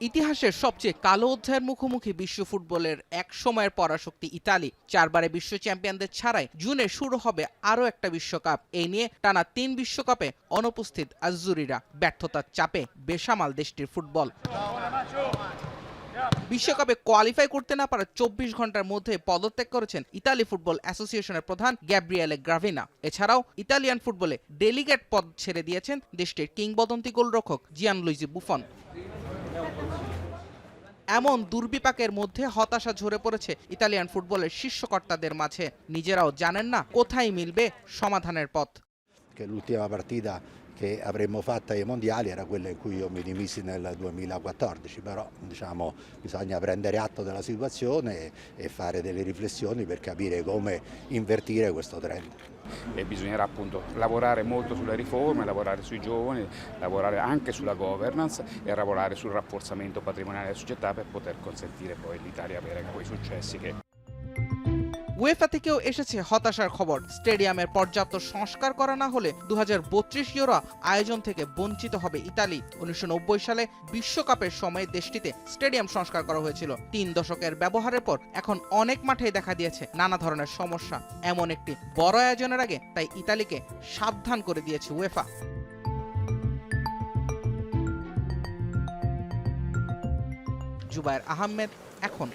ইতিহাসের সবচেয়ে কালো অধ্যায়ের মুখোমুখি বিশ্ব ফুটবলের এক সময়ের পরাশক্তি ইতালি। 4 বারে বিশ্ব চ্যাম্পিয়নদের ছাড়াই জুনে শুরু হবে আরও একটা বিশ্বকাপ। এই নিয়ে টানা 3 বিশ্বকাপে অনুপস্থিত আজ্জুরিরা, ব্যর্থতার চাপে বেসামাল দেশটির ফুটবল। বিশ্বকাপে কোয়ালিফাই করতে না পারা 24 ঘন্টার মধ্যে পদত্যাগ করেছেন ইতালি ফুটবল অ্যাসোসিয়েশনের প্রধান গ্যাব্রিয়েলে গ্রাভিনা। এছাড়াও ইতালিয়ান ফুটবলে ডেলিগেট পদ ছেড়ে দিয়েছেন দেশটির কিংবদন্তি গোলরক্ষক জিয়ানলুইজি বুফন। এমন দুর্বিপাকের মধ্যে হতাশা ঝরে পড়েছে ইতালিয়ান ফুটবলের শীর্ষকর্তাদের মাঝে। নিজেরাও জানেন না কোথায় মিলবে সমাধানের পথ। L'ultima partita che avremmo fatto ai mondiali era quella in cui io mi dimisi nel 2014, però diciamo bisogna prendere atto della situazione e fare delle riflessioni per capire come invertire questo trend. E bisognerà appunto lavorare molto sulle riforme, lavorare sui giovani, lavorare anche sulla governance e lavorare sul rafforzamento patrimoniale della società per poter consentire poi all'Italia avere quei successi che UEFA থেকেও এসেছে হতাশার খবর। স্টেডিয়ামের পর্যাপ্ত সংস্কার করা না হলে 2032 ইউরো আয়োজন থেকে বঞ্চিত হবে ইতালি। 1990 সালে বিশ্বকাপের সময় দেশটিতে স্টেডিয়াম সংস্কার করা হয়েছিল। 3 দশকের ব্যবহারের পর এখন অনেক মাঠেই দেখা দিয়েছে নানা ধরনের সমস্যা। এমন একটি বড় আয়োজনের আগে তাই ইতালিকে সাবধান করে দিয়েছে উয়েফা। জুবায়ের আহমেদ, এখন।